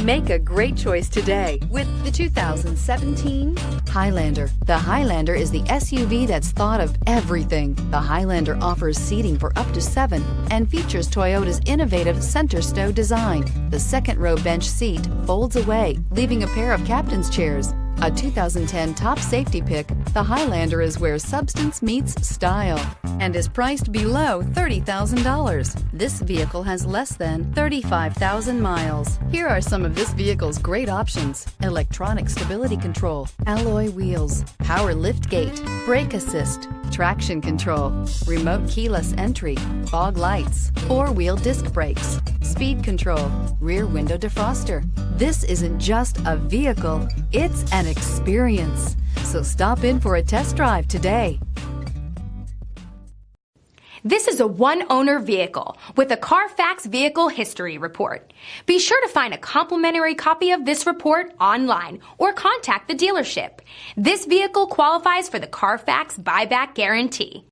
Make a great choice today with the 2017 Highlander. The Highlander is the SUV that's thought of everything. The Highlander offers seating for up to 7 and features Toyota's innovative center stow design. The second row bench seat folds away, leaving a pair of captain's chairs. A 2010 top safety pick, the Highlander is where substance meets style and is priced below $30,000. This vehicle has less than 35,000 miles. Here are some of this vehicle's great options: electronic stability control, alloy wheels, power liftgate, brake assist, traction control, remote keyless entry, fog lights, 4-wheel disc brakes, speed control, rear window defroster. This isn't just a vehicle, it's an experience. So stop in for a test drive today. This is a one-owner vehicle with a CARFAX Vehicle History Report. Be sure to find a complimentary copy of this report online or contact the dealership. This vehicle qualifies for the CARFAX Buyback Guarantee.